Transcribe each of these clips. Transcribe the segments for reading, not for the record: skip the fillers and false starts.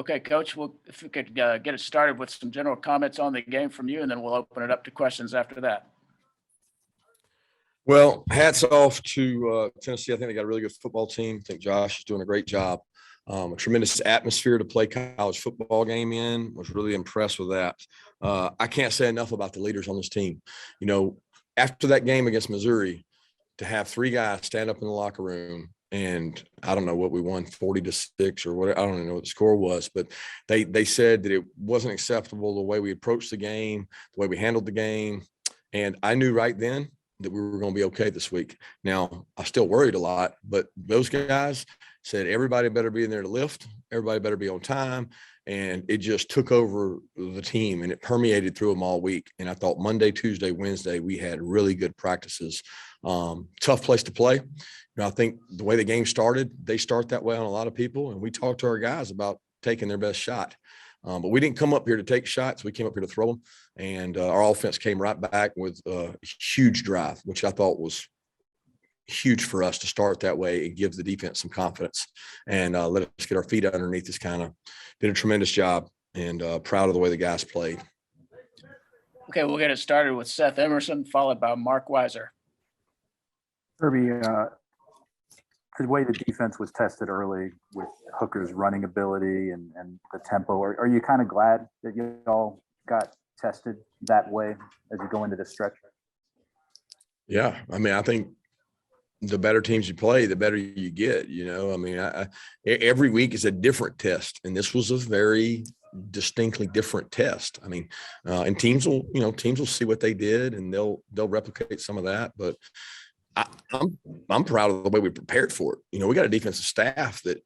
Okay, Coach, well, if we could get it started with some general comments on the game from you, and then we'll open it up to questions after that. Well, hats off to Tennessee. I think they got a really good football team. I think Josh is doing a great job. A tremendous atmosphere to play college football game in. Was really impressed with that. I can't say enough about the leaders on this team. You know, after that game against Missouri, to have three guys stand up in the locker room, and I don't know what we won, 40-6 or what. I don't even know what the score was, but they said that it wasn't acceptable the way we approached the game, the way we handled the game, and I knew right then that we were going to be okay this week. Now, I still worried a lot, but those guys said everybody better be in there to lift, everybody better be on time, and it just took over the team, and it permeated through them all week. And I thought Monday, Tuesday, Wednesday, we had really good practices. Tough place to play. You know, I think the way the game started, they start that way on a lot of people, and we talked to our guys about taking their best shot. But we didn't come up here to take shots. We came up here to throw them. And our offense came right back with a huge drive, which I thought was huge for us to start that way. It gives the defense some confidence and let us get our feet underneath us. Kind of did a tremendous job, and proud of the way the guys played. Okay, we'll get it started with Seth Emerson, followed by Mark Weiser. Kirby, the way the defense was tested early with Hooker's running ability and the tempo, are you kind of glad that you all got tested that way as you go into this stretch? Yeah, I mean, I think the better teams you play, the better you get. You know, I mean, every week is a different test, and this was a very distinctly different test. I mean, and teams will see what they did, and they'll replicate some of that. But I'm proud of the way we prepared for it. You know, we got a defensive staff that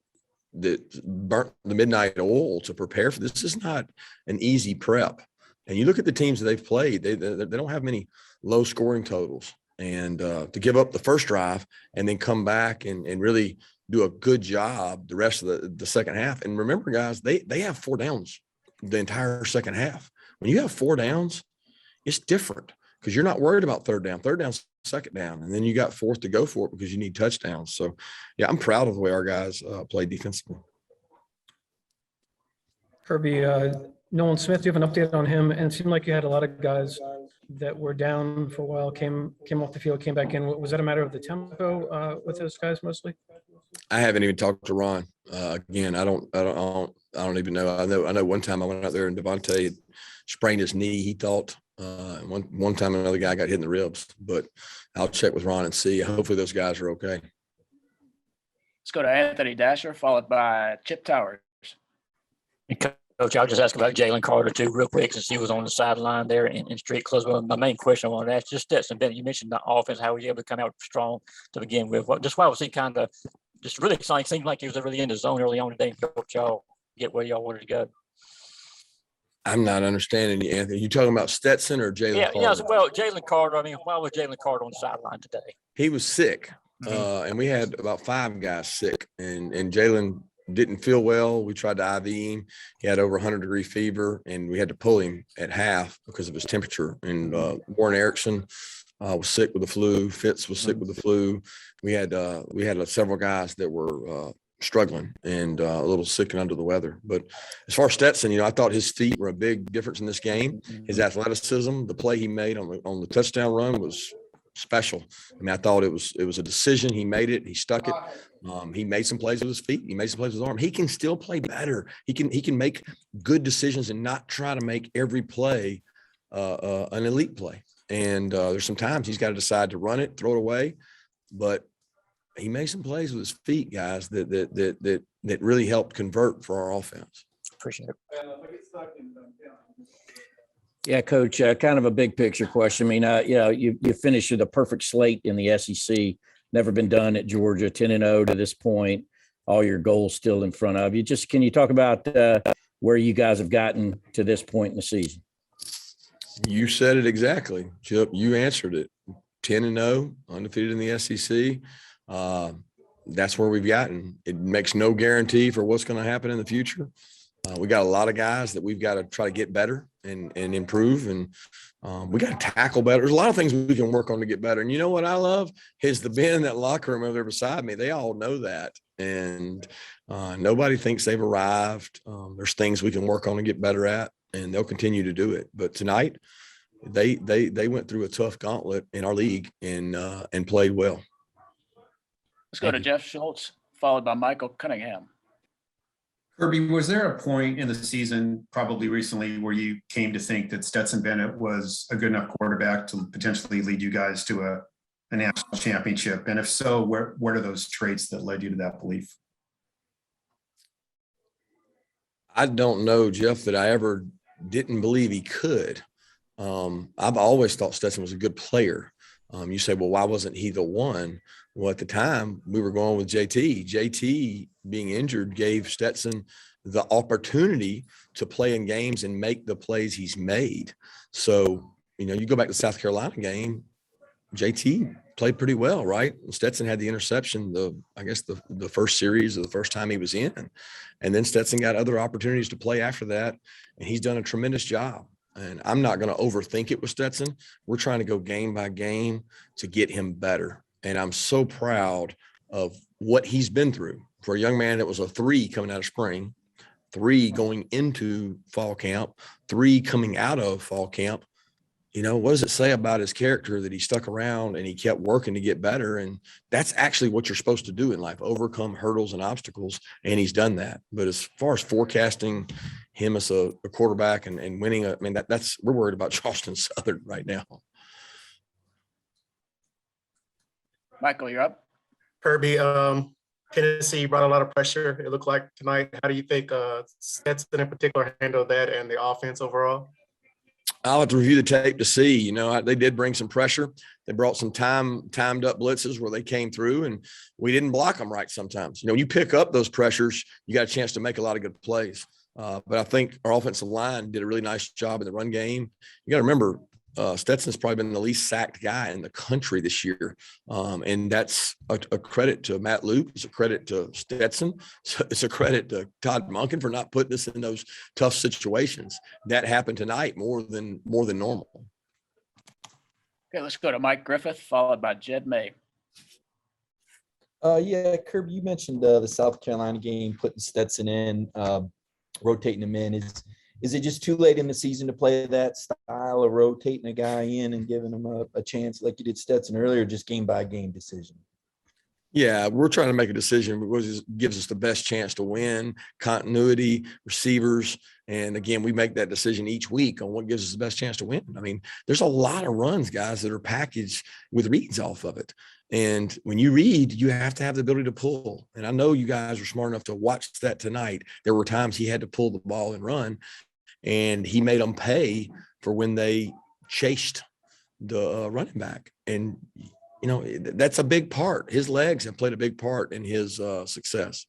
burnt the midnight oil to prepare for this. This is not an easy prep. And you look at the teams that they've played, they don't have many low scoring totals. And to give up the first drive and then come back and really do a good job the rest of the second half. And remember, guys, they have 4 downs the entire second half. When you have 4 downs, it's different because you're not worried about third down. Third down's second down, and then you got fourth to go for it because you need touchdowns. So, yeah, I'm proud of the way our guys play defensively. Kirby, Nolan Smith, do you have an update on him? And it seemed like you had a lot of guys that were down for a while, came off the field, came back in. Was that a matter of the tempo with those guys mostly? I haven't even talked to Ron. Again, I don't even know. I know one time I went out there and Devontae sprained his knee. He thought one time another guy got hit in the ribs, but I'll check with Ron and see. Hopefully those guys are okay. Let's go to Anthony Dasher, followed by Chip Towers. Coach, I'll just ask about Jalen Carter, too, real quick, since he was on the sideline there in street close. Well, my main question I wanted to ask, just Stetson Bennett, you mentioned the offense, how he was able to come out strong to begin with. Just why was he kind of just really exciting? Seemed like he was really in the zone early on today and helped y'all get where y'all wanted to go. I'm not understanding you, Anthony. You talking about Stetson or Jalen Carter? Yeah, well, Jalen Carter, I mean, why was Jalen Carter on the sideline today? He was sick, and we had about 5 guys sick, and Jalen didn't feel well. We tried to IV him. He had over 100-degree fever, and we had to pull him at half because of his temperature. And Warren Erickson was sick with the flu. Fitz was sick with the flu. We had several guys that were struggling and a little sick and under the weather. But as far as Stetson, you know, I thought his feet were a big difference in this game. His athleticism, the play he made on the touchdown run was special. I mean, I thought it was a decision. He made it. He stuck it. He made some plays with his feet. He made some plays with his arm. He can still play better. He can make good decisions and not try to make every play an elite play. And there's some times he's got to decide to run it, throw it away. But he made some plays with his feet, guys, that really helped convert for our offense. Appreciate it. Yeah, Coach, kind of a big picture question. I mean, you finished with a perfect slate in the SEC, never been done at Georgia, 10-0 to this point, all your goals still in front of you. Just can you talk about where you guys have gotten to this point in the season? You said it exactly, Chip. You answered it. 10-0, undefeated in the SEC. That's where we've gotten. It makes no guarantee for what's going to happen in the future. We got a lot of guys that we've got to try to get better and improve, and we got to tackle better. There's a lot of things we can work on to get better. And you know what I love is the Ben in that locker room over there beside me. They all know that, and nobody thinks they've arrived. There's things we can work on and get better at, and they'll continue to do it. But tonight, they went through a tough gauntlet in our league and played well. Let's go Thank to you. Jeff Schultz, followed by Michael Cunningham. Kirby, was there a point in the season, probably recently, where you came to think that Stetson Bennett was a good enough quarterback to potentially lead you guys to a national championship? And if so, what are those traits that led you to that belief? I don't know, Jeff, that I ever didn't believe he could. I've always thought Stetson was a good player. You say, well, why wasn't he the one? Well, at the time, we were going with JT. JT being injured gave Stetson the opportunity to play in games and make the plays he's made. So, you go back to the South Carolina game, JT played pretty well, right? Stetson had the interception, the first series of the first time he was in. And then Stetson got other opportunities to play after that, and he's done a tremendous job. And I'm not going to overthink it with Stetson. We're trying to go game by game to get him better. And I'm so proud of what he's been through. For a young man that was a 3 coming out of spring, 3 going into fall camp, 3 coming out of fall camp. What does it say about his character that he stuck around and he kept working to get better? And that's actually what you're supposed to do in life, overcome hurdles and obstacles. And he's done that. But as far as forecasting him as a quarterback and winning, we're worried about Charleston Southern right now. Michael, you're up. Kirby, Tennessee brought a lot of pressure, it looked like tonight. How do you think Stetson in particular handled that and the offense overall? I'll have to review the tape to see. They did bring some pressure. They brought some timed up blitzes where they came through, and we didn't block them right sometimes. You pick up those pressures, you got a chance to make a lot of good plays. But I think our offensive line did a really nice job in the run game. You got to remember, Stetson's probably been the least sacked guy in the country this year. And that's a credit to Matt Luke. It's a credit to Stetson. It's a credit to Todd Monken for not putting us in those tough situations. That happened tonight more than normal. Okay, let's go to Mike Griffith, followed by Jed May. Yeah, Kirby, you mentioned the South Carolina game, putting Stetson in, rotating him in. Is it just too late in the season to play that style of rotating a guy in and giving him a chance like you did Stetson earlier, just game by game decision? Yeah, we're trying to make a decision which gives us the best chance to win, continuity, receivers. And again, we make that decision each week on what gives us the best chance to win. There's a lot of runs, guys, that are packaged with reads off of it. And when you read, you have to have the ability to pull. And I know you guys were smart enough to watch that tonight. There were times he had to pull the ball and run, and he made them pay for when they chased the running back. And, that's a big part. His legs have played a big part in his success.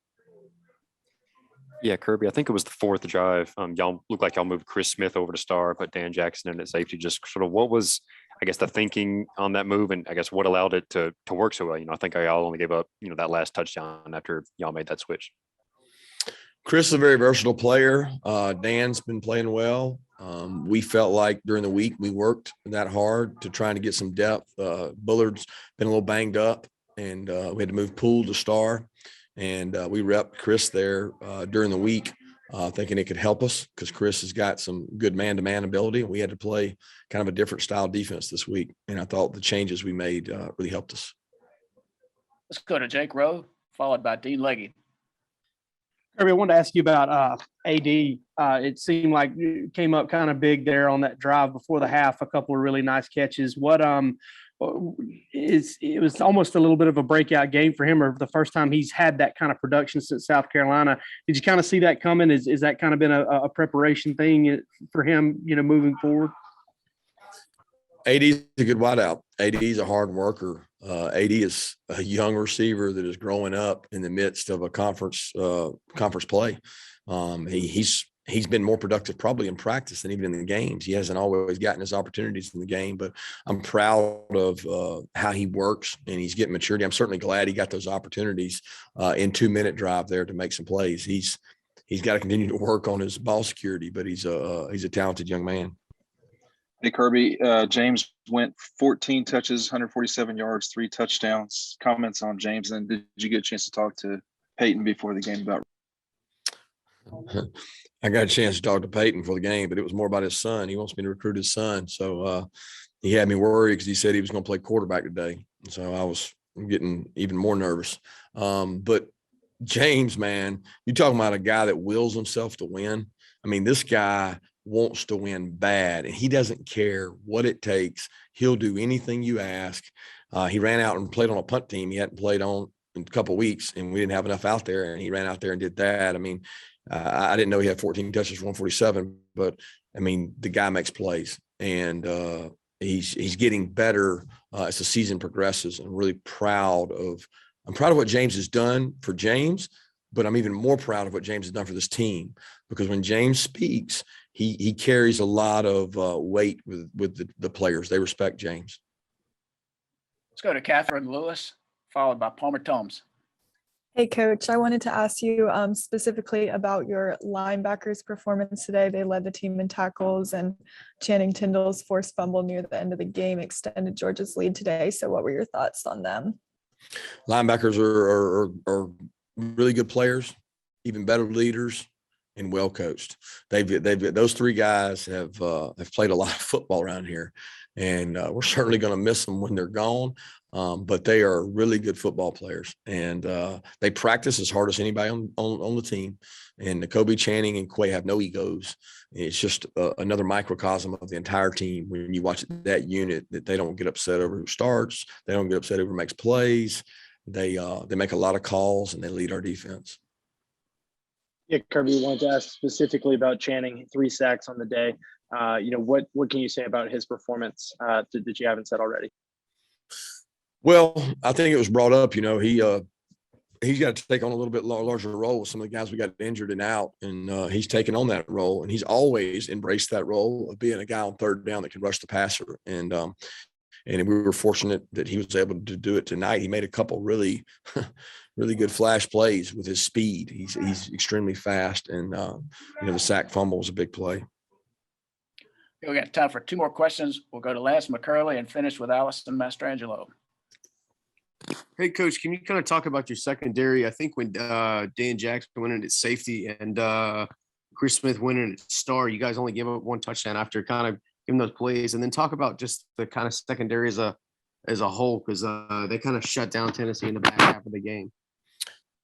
Yeah, Kirby, I think it was the 4th drive. Y'all looked like y'all moved Chris Smith over to star, put Dan Jackson in at safety. Just sort of what was, I guess, the thinking on that move, and I guess what allowed it to work so well? I think y'all only gave up, that last touchdown after y'all made that switch. Chris is a very versatile player. Dan's been playing well. We felt like during the week we worked that hard to try to get some depth. Bullard's been a little banged up, and we had to move Poole to star. And we repped Chris there during the week, thinking it could help us because Chris has got some good man-to-man ability. We had to play kind of a different style defense this week, and I thought the changes we made really helped us. Let's go to Jake Rowe, followed by Dean Legge. Kirby, I wanted to ask you about AD. It seemed like it came up kind of big there on that drive before the half, a couple of really nice catches. It was almost a little bit of a breakout game for him, or the first time he's had that kind of production since South Carolina. Did you kind of see that coming? Is that kind of been a preparation thing for him, moving forward? AD's a good wideout. AD's a hard worker. AD is a young receiver that is growing up in the midst of a conference play. He's been more productive probably in practice than even in the games. He hasn't always gotten his opportunities in the game, but I'm proud of how he works, and he's getting maturity. I'm certainly glad he got those opportunities in 2-minute drive there to make some plays. He's got to continue to work on his ball security, but he's a talented young man. Hey, Kirby, James went 14 touches, 147 yards, 3 touchdowns. Comments on James, and did you get a chance to talk to Peyton before the game about? I got a chance to talk to Peyton for the game, but it was more about his son. He wants me to recruit his son. So he had me worried because he said he was going to play quarterback today. So I was getting even more nervous. But James, man, you talking about a guy that wills himself to win. I mean, this guy wants to win bad, and he doesn't care what it takes. He'll do anything you ask. He ran out and played on a punt team he hadn't played on in a couple of weeks, and we didn't have enough out there, and he ran out there and did that. I mean, I didn't know he had 14 touches for 147, but I mean, the guy makes plays, and he's getting better as the season progresses. I'm really proud of what James has done for James, but I'm even more proud of what James has done for this team, because when James speaks, he carries a lot of weight with the players. They respect James. Let's go to Catherine Lewis, followed by Palmer Tomes. Hey, Coach, I wanted to ask you specifically about your linebackers' performance today. They led the team in tackles, and Channing Tindall's forced fumble near the end of the game extended Georgia's lead today. So what were your thoughts on them? Linebackers are really good players, even better leaders, and well coached. Those three guys have played a lot of football around here, and we're certainly going to miss them when they're gone. But they are really good football players, and they practice as hard as anybody on the team. And Kobe, Channing, and Quay have no egos. It's just another microcosm of the entire team. When you watch that unit, that they don't get upset over who starts, they don't get upset over who makes plays. They make a lot of calls, and they lead our defense. Yeah, Kirby, we wanted to ask specifically about Channing, 3 sacks on the day. What can you say about his performance that you haven't said already? Well, I think it was brought up, he's got to take on a little bit larger role with some of the guys we got injured and out. And he's taken on that role, and he's always embraced that role of being a guy on third down that can rush the passer. And we were fortunate that he was able to do it tonight. He made a couple really, really good flash plays with his speed. He's extremely fast, and the sack fumble was a big play. We got time for 2 more questions. We'll go to Lance McCurley and finish with Allison Mastrangelo. Hey, Coach, can you kind of talk about your secondary? I think when Dan Jackson went in at safety and Chris Smith went in at star, you guys only gave up 1 touchdown after kind of giving those plays. And then talk about just the kind of secondary as a whole, because they kind of shut down Tennessee in the back half of the game.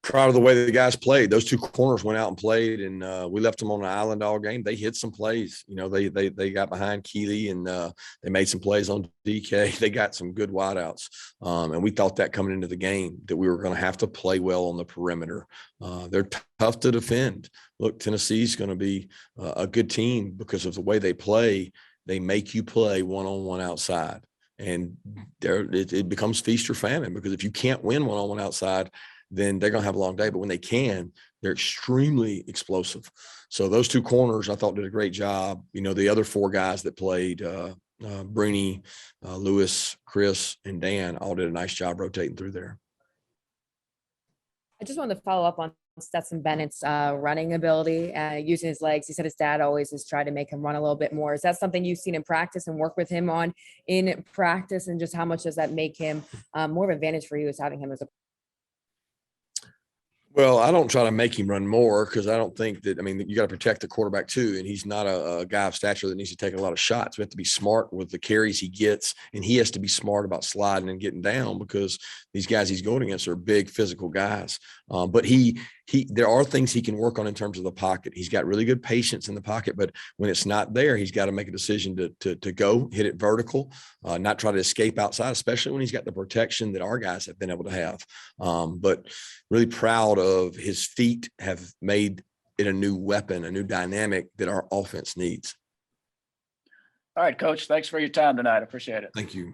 Proud of the way the guys played. Those 2 corners went out and played, and we left them on an island all game. They hit some plays. They got behind Keeley, and they made some plays on DK. They got some good wideouts, and we thought that coming into the game that we were going to have to play well on the perimeter. They're tough to defend. Look, Tennessee's going to be a good team because of the way they play. They make you play one-on-one outside, and it becomes feast or famine, because if you can't win one-on-one outside, then they're going to have a long day. But when they can, they're extremely explosive. So those 2 corners, I thought, did a great job. The other 4 guys that played, Bruni, Lewis, Chris, and Dan, all did a nice job rotating through there. I just wanted to follow up on Stetson Bennett's running ability, using his legs. He said his dad always has tried to make him run a little bit more. Is that something you've seen in practice and work with him on in practice? And just how much does that make him more of an advantage for you as having him as a Well, I don't try to make him run more, because I don't think that, you got to protect the quarterback too. And he's not a guy of stature that needs to take a lot of shots. We have to be smart with the carries he gets, and he has to be smart about sliding and getting down, because these guys he's going against are big physical guys. But there are things he can work on in terms of the pocket. He's got really good patience in the pocket, but when it's not there, he's got to make a decision to go hit it vertical, not try to escape outside, especially when he's got the protection that our guys have been able to have. But really proud of his feet have made it a new weapon, a new dynamic that our offense needs. All right, Coach, thanks for your time tonight. I appreciate it. Thank you.